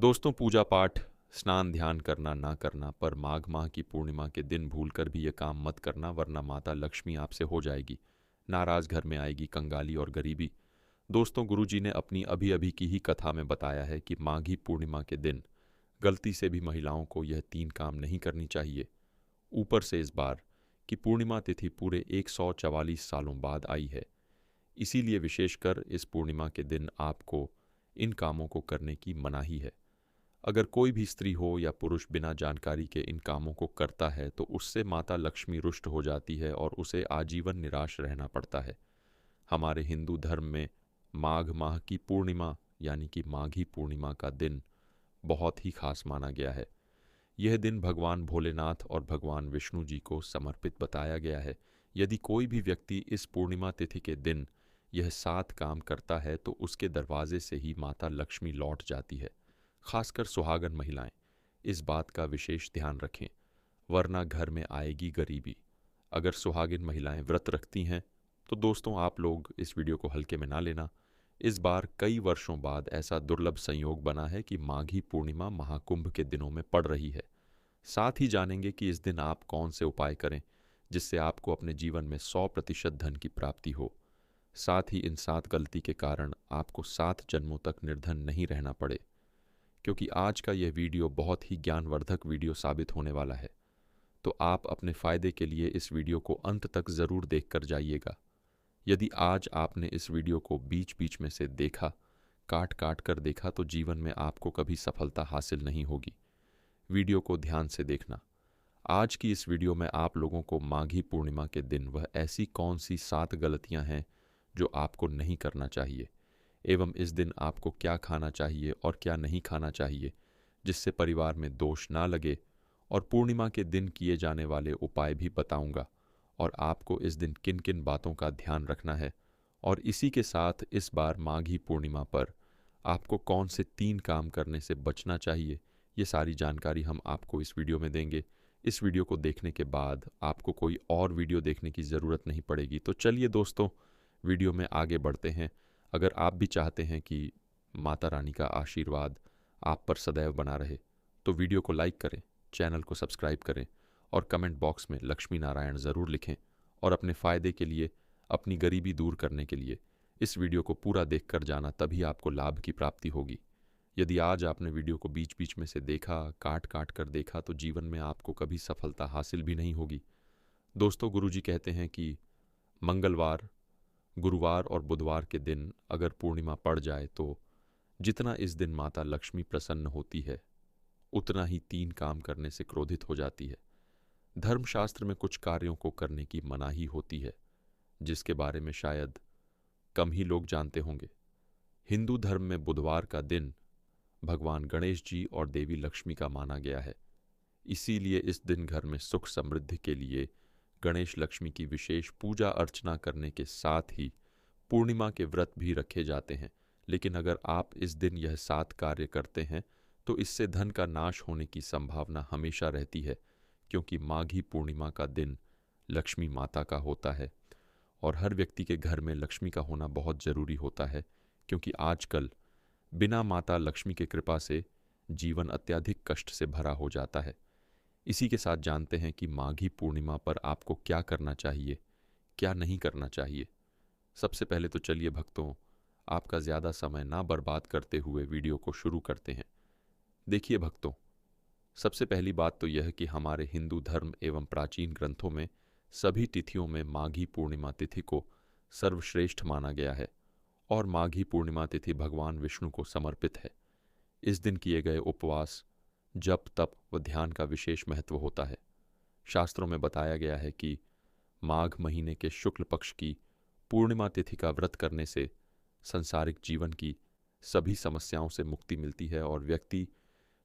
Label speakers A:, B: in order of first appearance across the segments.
A: दोस्तों, पूजा पाठ, स्नान ध्यान करना ना करना, पर माघ माह की पूर्णिमा के दिन भूलकर भी ये काम मत करना, वरना माता लक्ष्मी आपसे हो जाएगी नाराज। घर में आएगी कंगाली और गरीबी। दोस्तों, गुरुजी ने अपनी अभी अभी की ही कथा में बताया है कि माघी पूर्णिमा के दिन गलती से भी महिलाओं को यह 3 काम नहीं करनी चाहिए। ऊपर से इस बार की पूर्णिमा तिथि पूरे 144 सालों बाद आई है। इसीलिए विशेषकर इस पूर्णिमा के दिन आपको इन कामों को करने की मनाही है। अगर कोई भी स्त्री हो या पुरुष बिना जानकारी के इन कामों को करता है तो उससे माता लक्ष्मी रुष्ट हो जाती है और उसे आजीवन निराश रहना पड़ता है। हमारे हिंदू धर्म में माघ माह की पूर्णिमा यानी कि माघी पूर्णिमा का दिन बहुत ही खास माना गया है। यह दिन भगवान भोलेनाथ और भगवान विष्णु जी को समर्पित बताया गया है। यदि कोई भी व्यक्ति इस पूर्णिमा तिथि के दिन यह 7 काम करता है तो उसके दरवाजे से ही माता लक्ष्मी लौट जाती है। खासकर सुहागन महिलाएं इस बात का विशेष ध्यान रखें, वरना घर में आएगी गरीबी। अगर सुहागिन महिलाएं व्रत रखती हैं तो दोस्तों, आप लोग इस वीडियो को हल्के में ना लेना। इस बार कई वर्षों बाद ऐसा दुर्लभ संयोग बना है कि माघी पूर्णिमा महाकुंभ के दिनों में पड़ रही है। साथ ही जानेंगे कि इस दिन आप कौन से उपाय करें जिससे आपको अपने जीवन में 100% धन की प्राप्ति हो। साथ ही इन 7 गलती के कारण आपको 7 जन्मों तक निर्धन नहीं रहना पड़े। क्योंकि आज का यह वीडियो बहुत ही ज्ञानवर्धक वीडियो साबित होने वाला है, तो आप अपने फ़ायदे के लिए इस वीडियो को अंत तक ज़रूर देख कर जाइएगा। यदि आज आपने इस वीडियो को बीच बीच में से देखा, काट काट कर देखा, तो जीवन में आपको कभी सफलता हासिल नहीं होगी। वीडियो को ध्यान से देखना। आज की इस वीडियो में आप लोगों को माघी पूर्णिमा के दिन वह ऐसी कौन सी 7 गलतियां हैं जो आपको नहीं करना चाहिए, एवं इस दिन आपको क्या खाना चाहिए और क्या नहीं खाना चाहिए जिससे परिवार में दोष ना लगे, और पूर्णिमा के दिन किए जाने वाले उपाय भी बताऊंगा और आपको इस दिन किन किन बातों का ध्यान रखना है। और इसी के साथ इस बार माघी पूर्णिमा पर आपको कौन से 3 काम करने से बचना चाहिए, ये सारी जानकारी हम आपको इस वीडियो में देंगे। इस वीडियो को देखने के बाद आपको कोई और वीडियो देखने की ज़रूरत नहीं पड़ेगी। तो चलिए दोस्तों, वीडियो में आगे बढ़ते हैं। अगर आप भी चाहते हैं कि माता रानी का आशीर्वाद आप पर सदैव बना रहे, तो वीडियो को लाइक करें, चैनल को सब्सक्राइब करें और कमेंट बॉक्स में लक्ष्मी नारायण ज़रूर लिखें। और अपने फ़ायदे के लिए, अपनी गरीबी दूर करने के लिए इस वीडियो को पूरा देख कर जाना, तभी आपको लाभ की प्राप्ति होगी। यदि आज आपने वीडियो को बीच बीच में से देखा, काट काट कर देखा, तो जीवन में आपको कभी सफलता हासिल भी नहीं होगी। दोस्तों, गुरुजी कहते हैं कि मंगलवार, गुरुवार और बुधवार के दिन अगर पूर्णिमा पड़ जाए तो जितना इस दिन माता लक्ष्मी प्रसन्न होती है, उतना ही 3 काम करने से क्रोधित हो जाती है। धर्मशास्त्र में कुछ कार्यों को करने की मनाही होती है, जिसके बारे में शायद कम ही लोग जानते होंगे। हिंदू धर्म में बुधवार का दिन भगवान गणेश जी और देवी लक्ष्मी का माना गया है। इसीलिए इस दिन घर में सुख समृद्धि के लिए गणेश लक्ष्मी की विशेष पूजा अर्चना करने के साथ ही पूर्णिमा के व्रत भी रखे जाते हैं। लेकिन अगर आप इस दिन यह 7 कार्य करते हैं तो इससे धन का नाश होने की संभावना हमेशा रहती है, क्योंकि माघी पूर्णिमा का दिन लक्ष्मी माता का होता है और हर व्यक्ति के घर में लक्ष्मी का होना बहुत ज़रूरी होता है, क्योंकि आजकल बिना माता लक्ष्मी की कृपा से जीवन अत्यधिक कष्ट से भरा हो जाता है। इसी के साथ जानते हैं कि माघी पूर्णिमा पर आपको क्या करना चाहिए, क्या नहीं करना चाहिए। सबसे पहले तो चलिए भक्तों, आपका ज़्यादा समय ना बर्बाद करते हुए वीडियो को शुरू करते हैं। देखिए भक्तों, सबसे पहली बात तो यह कि हमारे हिंदू धर्म एवं प्राचीन ग्रंथों में सभी तिथियों में माघी पूर्णिमा तिथि को सर्वश्रेष्ठ माना गया है और माघी पूर्णिमा तिथि भगवान विष्णु को समर्पित है। इस दिन किए गए उपवास, जप, तप व ध्यान का विशेष महत्व होता है। शास्त्रों में बताया गया है कि माघ महीने के शुक्ल पक्ष की पूर्णिमा तिथि का व्रत करने से सांसारिक जीवन की सभी समस्याओं से मुक्ति मिलती है और व्यक्ति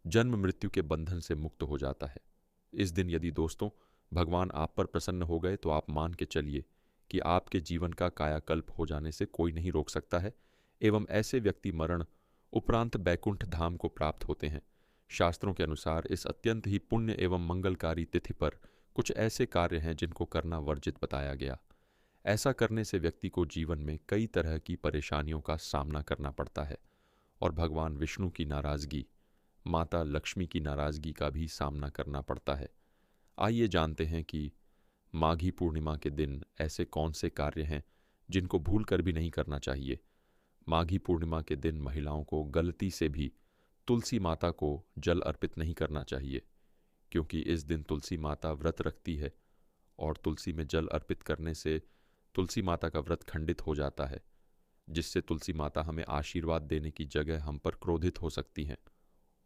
A: जन्म मृत्यु के बंधन से मुक्त हो जाता है। इस दिन यदि दोस्तों भगवान आप पर प्रसन्न हो गए तो आप मान के चलिए कि आपके जीवन का कायाकल्प हो जाने से कोई नहीं रोक सकता है, एवं ऐसे व्यक्ति मरण उपरांत बैकुंठ धाम को प्राप्त होते हैं। शास्त्रों के अनुसार इस अत्यंत ही पुण्य एवं मंगलकारी तिथि पर कुछ ऐसे कार्य हैं जिनको करना वर्जित बताया गया। ऐसा करने से व्यक्ति को जीवन में कई तरह की परेशानियों का सामना करना पड़ता है और भगवान विष्णु की नाराजगी, माता लक्ष्मी की नाराज़गी का भी सामना करना पड़ता है। आइए जानते हैं कि माघी पूर्णिमा के दिन ऐसे कौन से कार्य हैं जिनको भूल कर भी नहीं करना चाहिए। माघी पूर्णिमा के दिन महिलाओं को गलती से भी तुलसी माता को जल अर्पित नहीं करना चाहिए, क्योंकि इस दिन तुलसी माता व्रत रखती है और तुलसी में जल अर्पित करने से तुलसी माता का व्रत खंडित हो जाता है, जिससे तुलसी माता हमें आशीर्वाद देने की जगह हम पर क्रोधित हो सकती हैं।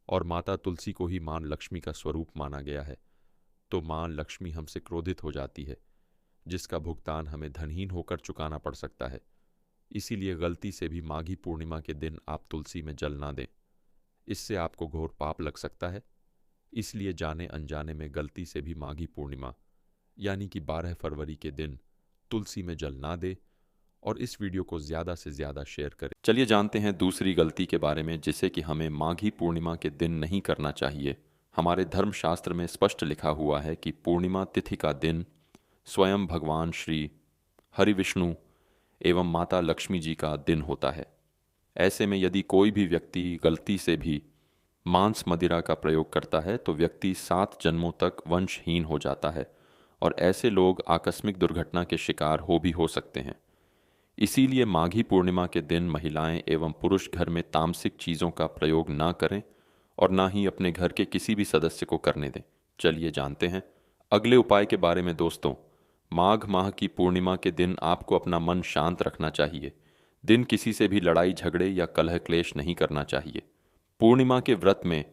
A: और माता तुलसी को ही मां लक्ष्मी का स्वरूप माना गया है, तो मां लक्ष्मी हमसे क्रोधित हो जाती है, जिसका भुगतान हमें धनहीन होकर चुकाना पड़ सकता है। इसीलिए गलती से भी माघी पूर्णिमा के दिन आप तुलसी में जल ना दें, इससे आपको घोर पाप लग सकता है। इसलिए जाने अनजाने में गलती से भी माघी पूर्णिमा यानी कि 12 फरवरी के दिन तुलसी में जल ना दे और इस वीडियो को ज़्यादा से ज़्यादा शेयर करें। चलिए जानते हैं दूसरी गलती के बारे में, जिसे कि हमें माघी पूर्णिमा के दिन नहीं करना चाहिए। हमारे धर्मशास्त्र में स्पष्ट लिखा हुआ है कि पूर्णिमा तिथि का दिन स्वयं भगवान श्री हरि विष्णु एवं माता लक्ष्मी जी का दिन होता है। ऐसे में यदि कोई भी व्यक्ति गलती से भी मांस मदिरा का प्रयोग करता है तो व्यक्ति 7 जन्मों तक वंशहीन हो जाता है और ऐसे लोग आकस्मिक दुर्घटना के शिकार भी हो सकते हैं। इसीलिए माघी पूर्णिमा के दिन महिलाएं एवं पुरुष घर में तामसिक चीज़ों का प्रयोग ना करें और ना ही अपने घर के किसी भी सदस्य को करने दें। चलिए जानते हैं अगले उपाय के बारे में। दोस्तों, माघ माह की पूर्णिमा के दिन आपको अपना मन शांत रखना चाहिए। दिन किसी से भी लड़ाई झगड़े या कलह क्लेश नहीं करना चाहिए। पूर्णिमा के व्रत में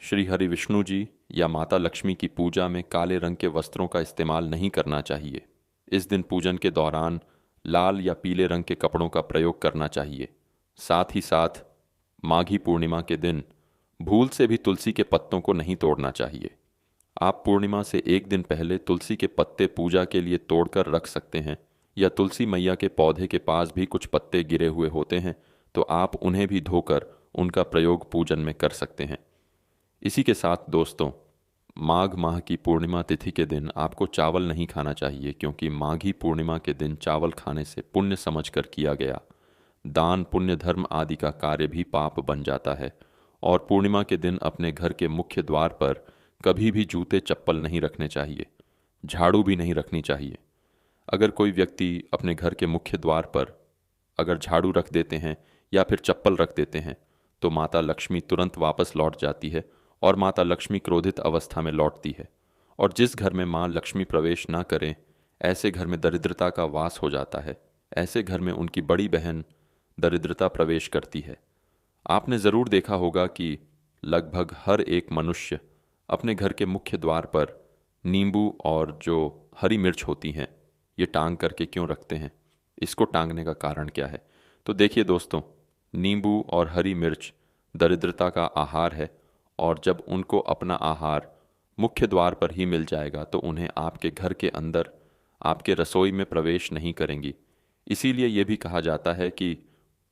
A: श्री हरि विष्णु जी या माता लक्ष्मी की पूजा में काले रंग के वस्त्रों का इस्तेमाल नहीं करना चाहिए। इस दिन पूजन के दौरान लाल या पीले रंग के कपड़ों का प्रयोग करना चाहिए। साथ ही साथ माघी पूर्णिमा के दिन भूल से भी तुलसी के पत्तों को नहीं तोड़ना चाहिए। आप पूर्णिमा से एक दिन पहले तुलसी के पत्ते पूजा के लिए तोड़कर रख सकते हैं, या तुलसी मैया के पौधे के पास भी कुछ पत्ते गिरे हुए होते हैं तो आप उन्हें भी धोकर उनका प्रयोग पूजन में कर सकते हैं। इसी के साथ दोस्तों, माघ माह की पूर्णिमा तिथि के दिन आपको चावल नहीं खाना चाहिए, क्योंकि माघी पूर्णिमा के दिन चावल खाने से पुण्य समझकर किया गया दान पुण्य धर्म आदि का कार्य भी पाप बन जाता है। और पूर्णिमा के दिन अपने घर के मुख्य द्वार पर कभी भी जूते चप्पल नहीं रखने चाहिए, झाड़ू भी नहीं रखनी चाहिए। अगर कोई व्यक्ति अपने घर के मुख्य द्वार पर अगर झाड़ू रख देते हैं या फिर चप्पल रख देते हैं तो माता लक्ष्मी तुरंत वापस लौट जाती है और माता लक्ष्मी क्रोधित अवस्था में लौटती है। और जिस घर में माँ लक्ष्मी प्रवेश ना करें, ऐसे घर में दरिद्रता का वास हो जाता है। ऐसे घर में उनकी बड़ी बहन दरिद्रता प्रवेश करती है। आपने ज़रूर देखा होगा कि लगभग हर एक मनुष्य अपने घर के मुख्य द्वार पर नींबू और जो हरी मिर्च होती हैं ये टांग करके क्यों रखते हैं। इसको टांगने का कारण क्या है? तो देखिए दोस्तों, नींबू और हरी मिर्च दरिद्रता का आहार है, और जब उनको अपना आहार मुख्य द्वार पर ही मिल जाएगा तो उन्हें आपके घर के अंदर आपके रसोई में प्रवेश नहीं करेंगी। इसीलिए ये भी कहा जाता है कि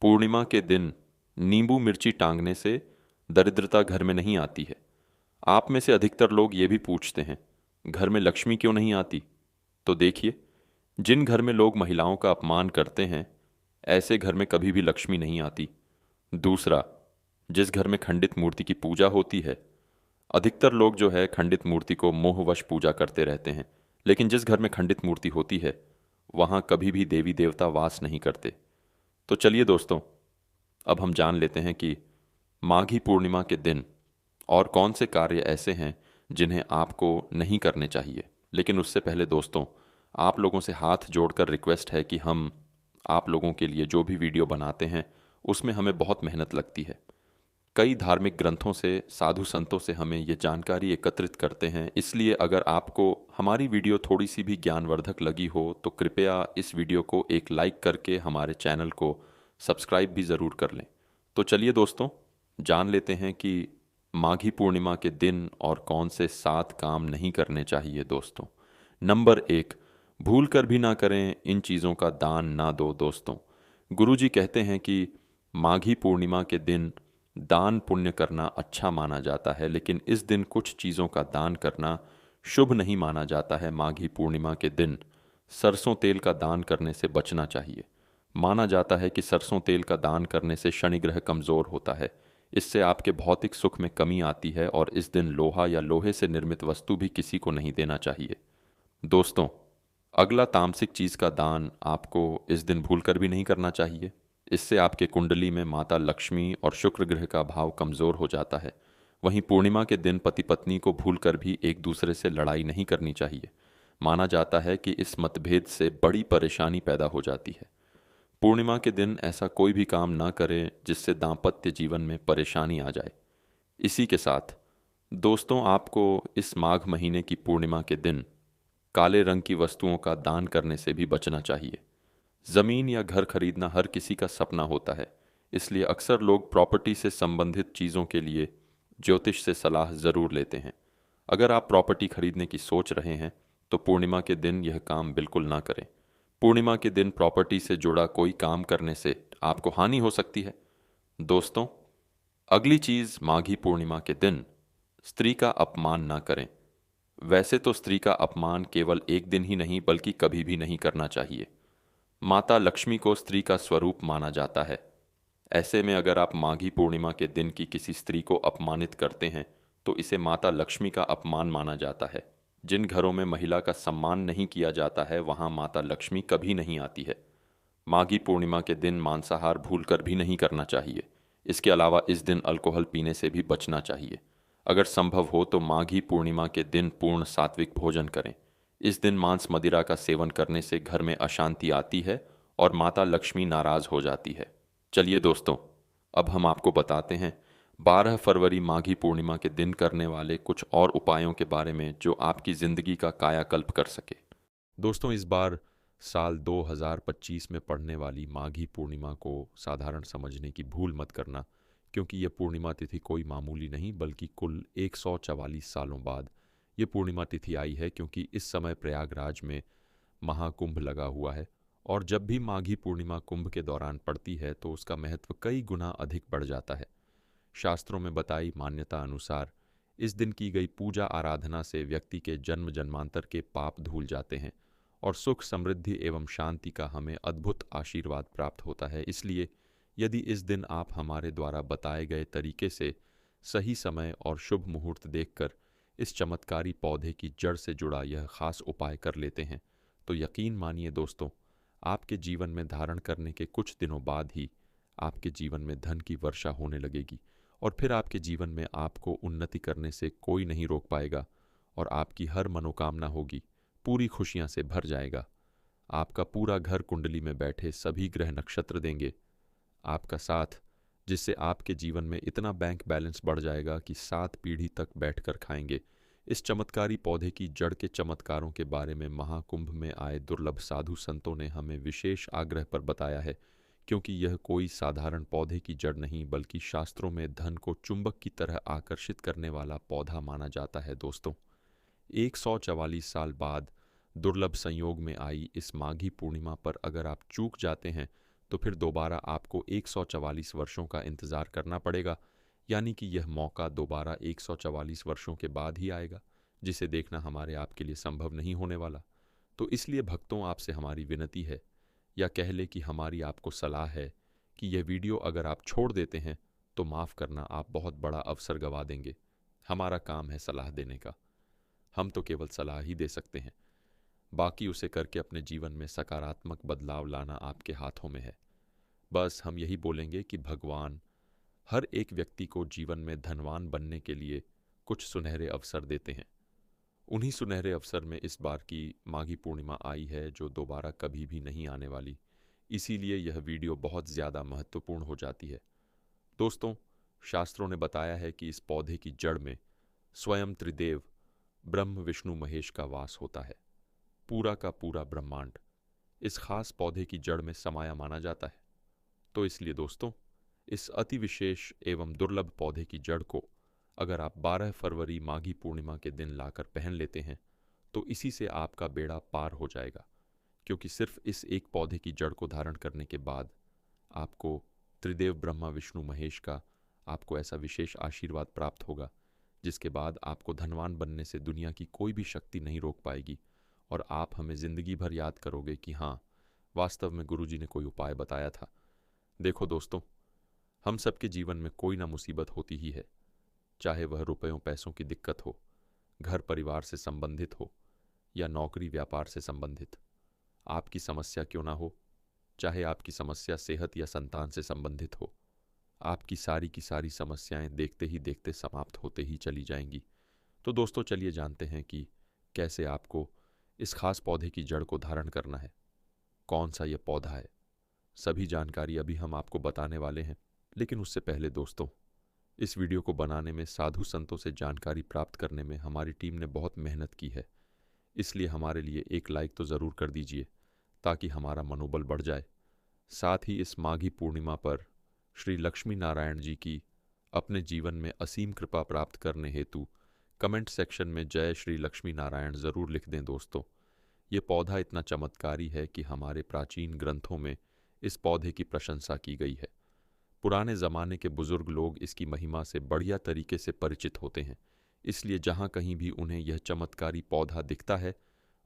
A: पूर्णिमा के दिन नींबू मिर्ची टांगने से दरिद्रता घर में नहीं आती है। आप में से अधिकतर लोग ये भी पूछते हैं, घर में लक्ष्मी क्यों नहीं आती? तो देखिए, जिन घर में लोग महिलाओं का अपमान करते हैं, ऐसे घर में कभी भी लक्ष्मी नहीं आती। दूसरा, जिस घर में खंडित मूर्ति की पूजा होती है, अधिकतर लोग जो है खंडित मूर्ति को मोहवश पूजा करते रहते हैं, लेकिन जिस घर में खंडित मूर्ति होती है वहाँ कभी भी देवी देवता वास नहीं करते। तो चलिए दोस्तों, अब हम जान लेते हैं कि माघी पूर्णिमा के दिन और कौन से कार्य ऐसे हैं जिन्हें आपको नहीं करने चाहिए। लेकिन उससे पहले दोस्तों, आप लोगों से हाथ जोड़कर रिक्वेस्ट है कि हम आप लोगों के लिए जो भी वीडियो बनाते हैं उसमें हमें बहुत मेहनत लगती है। कई धार्मिक ग्रंथों से, साधु संतों से हमें ये जानकारी एकत्रित करते हैं। इसलिए अगर आपको हमारी वीडियो थोड़ी सी भी ज्ञानवर्धक लगी हो तो कृपया इस वीडियो को एक लाइक करके हमारे चैनल को सब्सक्राइब भी ज़रूर कर लें। तो चलिए दोस्तों, जान लेते हैं कि माघी पूर्णिमा के दिन और कौन से 7 काम नहीं करने चाहिए। दोस्तों, नंबर 1, भूल कर भी ना करें, इन चीज़ों का दान ना दो। दोस्तों, गुरुजी कहते हैं कि माघी पूर्णिमा के दिन दान पुण्य करना अच्छा माना जाता है, लेकिन इस दिन कुछ चीज़ों का दान करना शुभ नहीं माना जाता है। माघी पूर्णिमा के दिन सरसों तेल का दान करने से बचना चाहिए। माना जाता है कि सरसों तेल का दान करने से शनि ग्रह कमज़ोर होता है, इससे आपके भौतिक सुख में कमी आती है और इस दिन लोहा या लोहे से निर्मित वस्तु भी किसी को नहीं देना चाहिए। दोस्तों, अगला तामसिक चीज का दान आपको इस दिन भूलकर भी नहीं करना चाहिए। इससे आपके कुंडली में माता लक्ष्मी और शुक्र ग्रह का भाव कमजोर हो जाता है। वहीं पूर्णिमा के दिन पति पत्नी को भूलकर भी एक दूसरे से लड़ाई नहीं करनी चाहिए। माना जाता है कि इस मतभेद से बड़ी परेशानी पैदा हो जाती है। पूर्णिमा के दिन ऐसा कोई भी काम ना करें जिससे दांपत्य जीवन में परेशानी आ जाए। इसी के साथ दोस्तों, आपको इस माघ महीने की पूर्णिमा के दिन काले रंग की वस्तुओं का दान करने से भी बचना चाहिए। जमीन या घर खरीदना हर किसी का सपना होता है, इसलिए अक्सर लोग प्रॉपर्टी से संबंधित चीज़ों के लिए ज्योतिष से सलाह ज़रूर लेते हैं। अगर आप प्रॉपर्टी खरीदने की सोच रहे हैं तो पूर्णिमा के दिन यह काम बिल्कुल ना करें। पूर्णिमा के दिन प्रॉपर्टी से जुड़ा कोई काम करने से आपको हानि हो सकती है। दोस्तों, अगली चीज़, माघी पूर्णिमा के दिन स्त्री का अपमान ना करें। वैसे तो स्त्री का अपमान केवल एक दिन ही नहीं बल्कि कभी भी नहीं करना चाहिए। माता लक्ष्मी को स्त्री का स्वरूप माना जाता है। ऐसे में अगर आप माघी पूर्णिमा के दिन की किसी स्त्री को अपमानित करते हैं तो इसे माता लक्ष्मी का अपमान माना जाता है। जिन घरों में महिला का सम्मान नहीं किया जाता है वहां माता लक्ष्मी कभी नहीं आती है। माघी पूर्णिमा के दिन मांसाहार भूलकर भी नहीं करना चाहिए। इसके अलावा इस दिन अल्कोहल पीने से भी बचना चाहिए। अगर संभव हो तो माघी पूर्णिमा के दिन पूर्ण सात्विक भोजन करें। इस दिन मांस मदिरा का सेवन करने से घर में अशांति आती है और माता लक्ष्मी नाराज हो जाती है। चलिए दोस्तों, अब हम आपको बताते हैं 12 फरवरी माघी पूर्णिमा के दिन करने वाले कुछ और उपायों के बारे में जो आपकी जिंदगी का कायाकल्प कर सके। दोस्तों, इस बार साल 2025 में पड़ने वाली माघी पूर्णिमा को साधारण समझने की भूल मत करना, क्योंकि यह पूर्णिमा तिथि कोई मामूली नहीं बल्कि कुल 144 सालों बाद ये पूर्णिमा तिथि आई है, क्योंकि इस समय प्रयागराज में महाकुंभ लगा हुआ है। और जब भी माघी पूर्णिमा कुंभ के दौरान पड़ती है तो उसका महत्व कई गुना अधिक बढ़ जाता है। शास्त्रों में बताई मान्यता अनुसार इस दिन की गई पूजा आराधना से व्यक्ति के जन्म जन्मांतर के पाप धुल जाते हैं और सुख समृद्धि एवं शांति का हमें अद्भुत आशीर्वाद प्राप्त होता है। इसलिए यदि इस दिन आप हमारे द्वारा बताए गए तरीके से सही समय और शुभ मुहूर्त देखकर इस चमत्कारी पौधे की जड़ से जुड़ा यह खास उपाय कर लेते हैं तो यकीन मानिए दोस्तों, आपके जीवन में धारण करने के कुछ दिनों बाद ही आपके जीवन में धन की वर्षा होने लगेगी और फिर आपके जीवन में आपको उन्नति करने से कोई नहीं रोक पाएगा और आपकी हर मनोकामना होगी, पूरी खुशियां से भर जाएगा। आपका पूरा घर कुंडली में बैठे सभी ग्रह नक्षत्र देंगे आपका साथ, जिससे आपके जीवन में इतना बैंक बैलेंस बढ़ जाएगा कि 7 पीढ़ी तक बैठकर खाएंगे। इस चमत्कारी पौधे की जड़ के चमत्कारों के बारे में महाकुंभ में आए दुर्लभ साधु संतों ने हमें विशेष आग्रह पर बताया है, क्योंकि यह कोई साधारण पौधे की जड़ नहीं बल्कि शास्त्रों में धन को चुंबक की तरह आकर्षित करने वाला पौधा माना जाता है। दोस्तों, 144 साल बाद दुर्लभ संयोग में आई इस माघी पूर्णिमा पर अगर आप चूक जाते हैं तो फिर दोबारा आपको 144 वर्षों का इंतज़ार करना पड़ेगा, यानी कि यह मौका दोबारा 144 वर्षों के बाद ही आएगा, जिसे देखना हमारे आपके लिए संभव नहीं होने वाला। तो इसलिए भक्तों, आपसे हमारी विनती है, या कह ले कि हमारी आपको सलाह है कि यह वीडियो अगर आप छोड़ देते हैं तो माफ़ करना, आप बहुत बड़ा अवसर गंवा देंगे। हमारा काम है सलाह देने का, हम तो केवल सलाह ही दे सकते हैं, बाकी उसे करके अपने जीवन में सकारात्मक बदलाव लाना आपके हाथों में है। बस हम यही बोलेंगे कि भगवान हर एक व्यक्ति को जीवन में धनवान बनने के लिए कुछ सुनहरे अवसर देते हैं। उन्हीं सुनहरे अवसर में इस बार की माघी पूर्णिमा आई है जो दोबारा कभी भी नहीं आने वाली। इसीलिए यह वीडियो बहुत ज़्यादा महत्वपूर्ण हो जाती है। दोस्तों, शास्त्रों ने बताया है कि इस पौधे की जड़ में स्वयं त्रिदेव ब्रह्म विष्णु महेश का वास होता है। पूरा का पूरा ब्रह्मांड इस खास पौधे की जड़ में समाया माना जाता है। तो इसलिए दोस्तों, इस अति विशेष एवं दुर्लभ पौधे की जड़ को अगर आप 12 फरवरी माघी पूर्णिमा के दिन लाकर पहन लेते हैं तो इसी से आपका बेड़ा पार हो जाएगा, क्योंकि सिर्फ इस एक पौधे की जड़ को धारण करने के बाद आपको त्रिदेव ब्रह्मा विष्णु महेश का आपको ऐसा विशेष आशीर्वाद प्राप्त होगा, जिसके बाद आपको धनवान बनने से दुनिया की कोई भी शक्ति नहीं रोक पाएगी और आप हमें ज़िंदगी भर याद करोगे कि हाँ, वास्तव में गुरुजी ने कोई उपाय बताया था। देखो दोस्तों, हम सबके जीवन में कोई ना मुसीबत होती ही है, चाहे वह रुपयों पैसों की दिक्कत हो, घर परिवार से संबंधित हो या नौकरी व्यापार से संबंधित। आपकी समस्या क्यों ना हो, चाहे आपकी समस्या सेहत या संतान से संबंधित हो, आपकी सारी की सारी समस्याएं देखते ही देखते समाप्त होते ही चली जाएंगी। तो दोस्तों चलिए जानते हैं कि कैसे आपको इस खास पौधे की जड़ को धारण करना है, कौन सा यह पौधा है। सभी जानकारी अभी हम आपको बताने वाले हैं, लेकिन उससे पहले दोस्तों, इस वीडियो को बनाने में साधु संतों से जानकारी प्राप्त करने में हमारी टीम ने बहुत मेहनत की है, इसलिए हमारे लिए एक लाइक तो ज़रूर कर दीजिए ताकि हमारा मनोबल बढ़ जाए। साथ ही इस माघी पूर्णिमा पर श्री लक्ष्मी नारायण जी की अपने जीवन में असीम कृपा प्राप्त करने हेतु कमेंट सेक्शन में जय श्री लक्ष्मी नारायण ज़रूर लिख दें दोस्तों। ये पौधा इतना चमत्कारी है कि हमारे प्राचीन ग्रंथों में इस पौधे की प्रशंसा की गई है। पुराने ज़माने के बुज़ुर्ग लोग इसकी महिमा से बढ़िया तरीके से परिचित होते हैं, इसलिए जहाँ कहीं भी उन्हें यह चमत्कारी पौधा दिखता है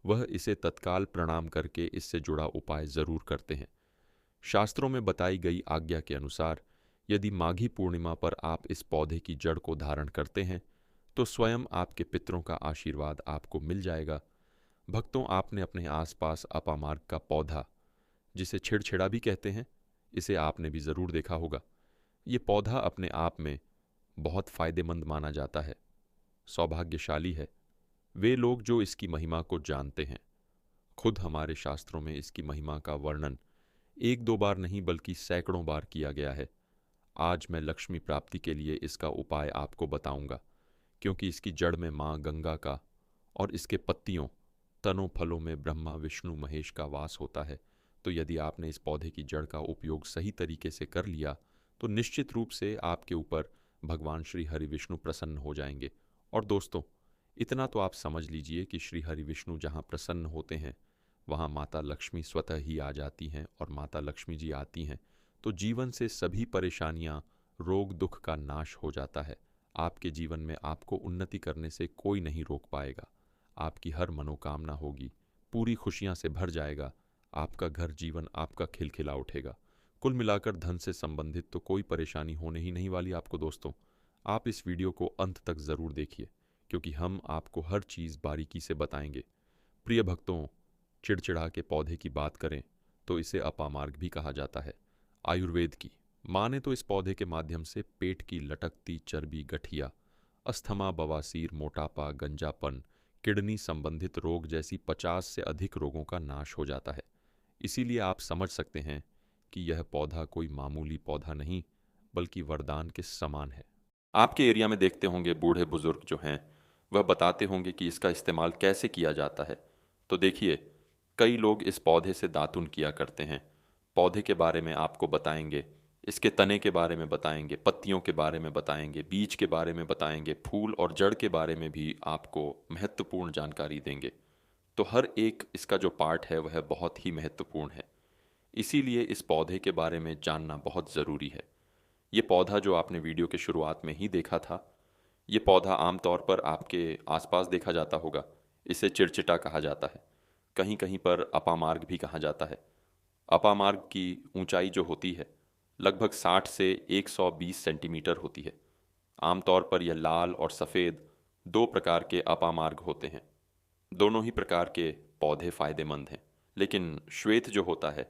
A: वह इसे तत्काल प्रणाम करके इससे जुड़ा उपाय ज़रूर करते हैं। शास्त्रों में बताई गई आज्ञा के अनुसार यदि माघी पूर्णिमा पर आप इस पौधे की जड़ को धारण करते हैं तो स्वयं आपके पितरों का आशीर्वाद आपको मिल जाएगा। भक्तों, आपने अपने आसपास अपामार्ग का पौधा, जिसे छिड़छिड़ा भी कहते हैं, इसे आपने भी ज़रूर देखा होगा। ये पौधा अपने आप में बहुत फायदेमंद माना जाता है। सौभाग्यशाली है वे लोग जो इसकी महिमा को जानते हैं। खुद हमारे शास्त्रों में इसकी महिमा का वर्णन एक दो बार नहीं बल्कि सैकड़ों बार किया गया है। आज मैं लक्ष्मी प्राप्ति के लिए इसका उपाय आपको बताऊंगा, क्योंकि इसकी जड़ में माँ गंगा का और इसके पत्तियों तनों फलों में ब्रह्मा विष्णु महेश का वास होता है। तो यदि आपने इस पौधे की जड़ का उपयोग सही तरीके से कर लिया तो निश्चित रूप से आपके ऊपर भगवान श्री हरि विष्णु प्रसन्न हो जाएंगे। और दोस्तों, इतना तो आप समझ लीजिए कि श्री हरि विष्णु जहाँ प्रसन्न होते हैं वहाँ माता लक्ष्मी स्वतः ही आ जाती हैं, और माता लक्ष्मी जी आती हैं तो जीवन से सभी परेशानियाँ रोग दुख का नाश हो जाता है। आपके जीवन में आपको उन्नति करने से कोई नहीं रोक पाएगा। आपकी हर मनोकामना होगी, पूरी खुशियाँ से भर जाएगा, आपका घर जीवन आपका खिलखिला उठेगा। कुल मिलाकर धन से संबंधित तो कोई परेशानी होने ही नहीं वाली आपको दोस्तों। आप इस वीडियो को अंत तक ज़रूर देखिए, क्योंकि हम आपको हर चीज़ बारीकी से बताएंगे। प्रिय भक्तों, चिड़चिड़ा के पौधे की बात करें तो इसे अपामार्ग भी कहा जाता है। आयुर्वेद की माने तो इस पौधे के माध्यम से पेट की लटकती चर्बी, गठिया, अस्थमा, बवासीर, मोटापा, गंजापन, किडनी संबंधित रोग जैसी 50 से अधिक रोगों का नाश हो जाता है। इसीलिए आप समझ सकते हैं कि यह पौधा कोई मामूली पौधा नहीं बल्कि वरदान के समान है। आपके एरिया में देखते होंगे बूढ़े बुजुर्ग जो हैं वह बताते होंगे कि इसका इस्तेमाल कैसे किया जाता है। तो देखिए, कई लोग इस पौधे से दातुन किया करते हैं। पौधे के बारे में आपको बताएंगे, इसके तने के बारे में बताएंगे, पत्तियों के बारे में बताएंगे, बीज के बारे में बताएंगे, फूल और जड़ के बारे में भी आपको महत्वपूर्ण जानकारी देंगे। तो हर एक इसका जो पार्ट है वह बहुत ही महत्वपूर्ण है, इसीलिए इस पौधे के बारे में जानना बहुत ज़रूरी है। ये पौधा जो आपने वीडियो के शुरुआत में ही देखा था, ये पौधा आमतौर पर आपके आसपास देखा जाता होगा। इसे चिड़चिटा कहा जाता है, कहीं कहीं पर अपामार्ग भी कहा जाता है। अपामार्ग की ऊंचाई जो होती है लगभग 60 से 120 सेंटीमीटर होती है। आमतौर पर यह लाल और सफ़ेद दो प्रकार के अपामार्ग होते हैं। दोनों ही प्रकार के पौधे फायदेमंद हैं, लेकिन श्वेत जो होता है,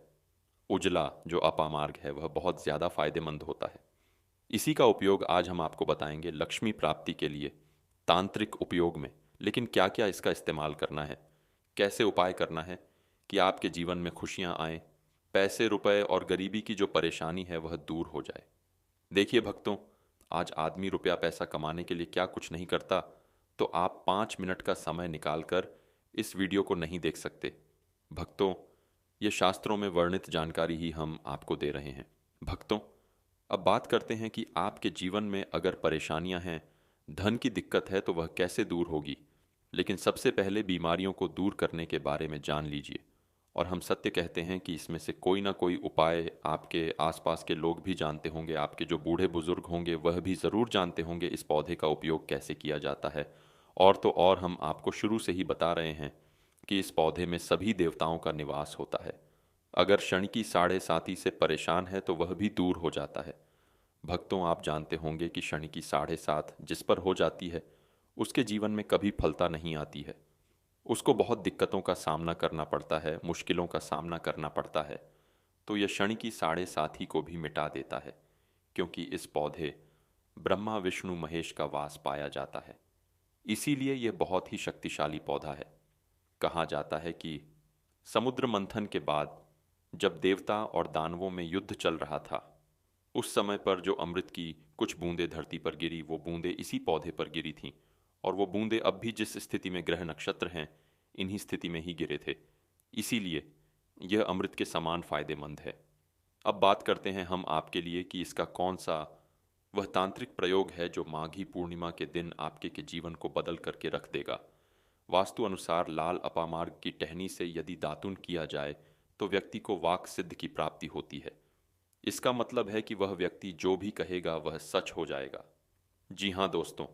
A: उजला जो अपामार्ग है, वह बहुत ज़्यादा फायदेमंद होता है। इसी का उपयोग आज हम आपको बताएंगे लक्ष्मी प्राप्ति के लिए तांत्रिक उपयोग में। लेकिन क्या क्या इसका इस्तेमाल करना है, कैसे उपाय करना है कि आपके जीवन में खुशियाँ आएँ, पैसे रुपए और गरीबी की जो परेशानी है वह दूर हो जाए। देखिए भक्तों, आज आदमी रुपया पैसा कमाने के लिए क्या कुछ नहीं करता, तो आप 5 मिनट का समय निकालकर इस वीडियो को नहीं देख सकते। भक्तों, ये शास्त्रों में वर्णित जानकारी ही हम आपको दे रहे हैं। भक्तों, अब बात करते हैं कि आपके जीवन में अगर परेशानियां हैं, धन की दिक्कत है तो वह कैसे दूर होगी। लेकिन सबसे पहले बीमारियों को दूर करने के बारे में जान लीजिए। और हम सत्य कहते हैं कि इसमें से कोई ना कोई उपाय आपके आसपास के लोग भी जानते होंगे, आपके जो बूढ़े बुजुर्ग होंगे वह भी ज़रूर जानते होंगे इस पौधे का उपयोग कैसे किया जाता है। और तो और हम आपको शुरू से ही बता रहे हैं कि इस पौधे में सभी देवताओं का निवास होता है। अगर शनि की साढ़े साती से परेशान है तो वह भी दूर हो जाता है। भक्तों, आप जानते होंगे कि शनि की 7.5 जिस पर हो जाती है उसके जीवन में कभी फलता नहीं आती है। उसको बहुत दिक्कतों का सामना करना पड़ता है, मुश्किलों का सामना करना पड़ता है। तो यह शनि की 7.5 ही को भी मिटा देता है, क्योंकि इस पौधे ब्रह्मा विष्णु महेश का वास पाया जाता है। इसीलिए यह बहुत ही शक्तिशाली पौधा है। कहा जाता है कि समुद्र मंथन के बाद जब देवता और दानवों में युद्ध चल रहा था, उस समय पर जो अमृत की कुछ बूंदें धरती पर गिरी, वो बूंदें इसी पौधे पर गिरी थीं। और वो बूंदें अब भी जिस स्थिति में ग्रह नक्षत्र हैं, इन्हीं स्थिति में ही गिरे थे। इसीलिए यह अमृत के समान फायदेमंद है। अब बात करते हैं हम आपके लिए कि इसका कौन सा वह तांत्रिक प्रयोग है जो माघी पूर्णिमा के दिन आपके के जीवन को बदल करके रख देगा। वास्तु अनुसार लाल अपामार्ग की टहनी से यदि दातुन किया जाए तो व्यक्ति को वाक सिद्ध की प्राप्ति होती है। इसका मतलब है कि वह व्यक्ति जो भी कहेगा वह सच हो जाएगा। जी हाँ दोस्तों,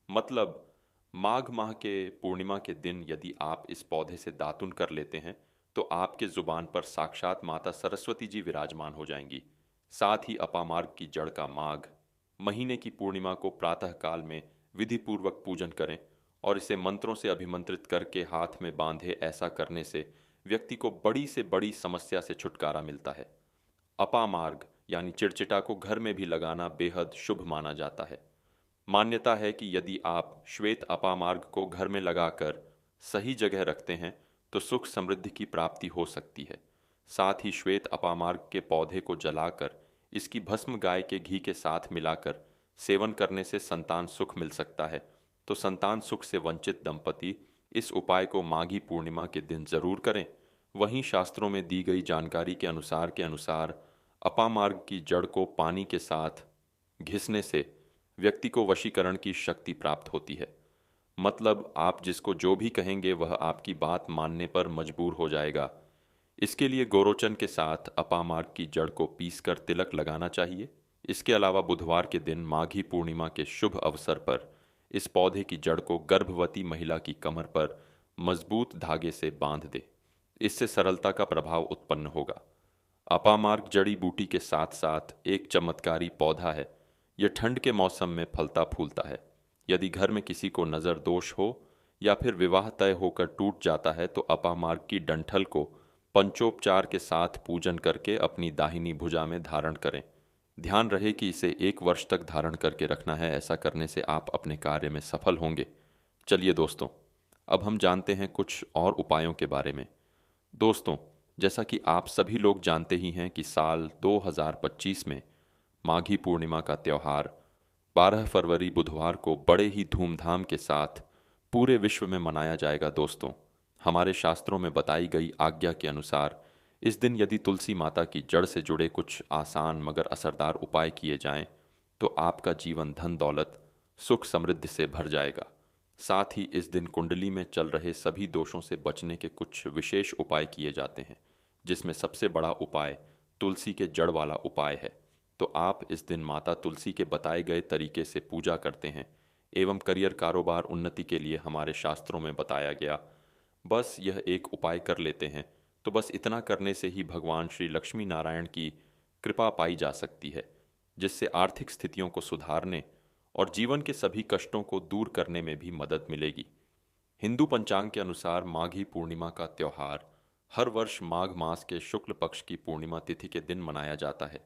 A: मतलब माघ माह के पूर्णिमा के दिन यदि आप इस पौधे से दातुन कर लेते हैं तो आपके जुबान पर साक्षात माता सरस्वती जी विराजमान हो जाएंगी। साथ ही अपामार्ग की जड़ का माघ महीने की पूर्णिमा को प्रातः काल में विधि पूर्वक पूजन करें और इसे मंत्रों से अभिमंत्रित करके हाथ में बांधे। ऐसा करने से व्यक्ति को बड़ी से बड़ी समस्या से छुटकारा मिलता है। अपामार्ग यानी चिड़चिटा को घर में भी लगाना बेहद शुभ माना जाता है। मान्यता है कि यदि आप श्वेत अपामार्ग को घर में लगाकर सही जगह रखते हैं तो सुख समृद्धि की प्राप्ति हो सकती है। साथ ही श्वेत अपामार्ग के पौधे को जलाकर इसकी भस्म गाय के घी के साथ मिलाकर सेवन करने से संतान सुख मिल सकता है। तो संतान सुख से वंचित दंपति इस उपाय को माघी पूर्णिमा के दिन जरूर करें। वहीं शास्त्रों में दी गई जानकारी के अनुसार अपामार्ग की जड़ को पानी के साथ घिसने से व्यक्ति को वशीकरण की शक्ति प्राप्त होती है। मतलब आप जिसको जो भी कहेंगे वह आपकी बात मानने पर मजबूर हो जाएगा। इसके लिए गोरोचन के साथ अपामार्ग की जड़ को पीसकर तिलक लगाना चाहिए। इसके अलावा बुधवार के दिन माघी पूर्णिमा के शुभ अवसर पर इस पौधे की जड़ को गर्भवती महिला की कमर पर मजबूत धागे से बांध दे। इससे सरलता का प्रभाव उत्पन्न होगा। अपामार्ग जड़ी बूटी के साथ साथ एक चमत्कारी पौधा है। यह ठंड के मौसम में फलता फूलता है। यदि घर में किसी को नज़र दोष हो या फिर विवाह तय होकर टूट जाता है तो अपामार्ग की डंठल को पंचोपचार के साथ पूजन करके अपनी दाहिनी भुजा में धारण करें। ध्यान रहे कि इसे 1 वर्ष तक धारण करके रखना है। ऐसा करने से आप अपने कार्य में सफल होंगे। चलिए दोस्तों, अब हम जानते हैं कुछ और उपायों के बारे में। दोस्तों, जैसा कि आप सभी लोग जानते ही हैं कि साल 2025 में माघी पूर्णिमा का त्यौहार 12 फरवरी बुधवार को बड़े ही धूमधाम के साथ पूरे विश्व में मनाया जाएगा। दोस्तों, हमारे शास्त्रों में बताई गई आज्ञा के अनुसार इस दिन यदि तुलसी माता की जड़ से जुड़े कुछ आसान मगर असरदार उपाय किए जाएं तो आपका जीवन धन दौलत सुख समृद्धि से भर जाएगा। साथ ही इस दिन कुंडली में चल रहे सभी दोषों से बचने के कुछ विशेष उपाय किए जाते हैं, जिसमें सबसे बड़ा उपाय तुलसी के जड़ वाला उपाय है। तो आप इस दिन माता तुलसी के बताए गए तरीके से पूजा करते हैं एवं करियर कारोबार उन्नति के लिए हमारे शास्त्रों में बताया गया बस यह एक उपाय कर लेते हैं तो बस इतना करने से ही भगवान श्री लक्ष्मी नारायण की कृपा पाई जा सकती है, जिससे आर्थिक स्थितियों को सुधारने और जीवन के सभी कष्टों को दूर करने में भी मदद मिलेगी। हिंदू पंचांग के अनुसार माघी पूर्णिमा का त्यौहार हर वर्ष माघ मास के शुक्ल पक्ष की पूर्णिमा तिथि के दिन मनाया जाता है।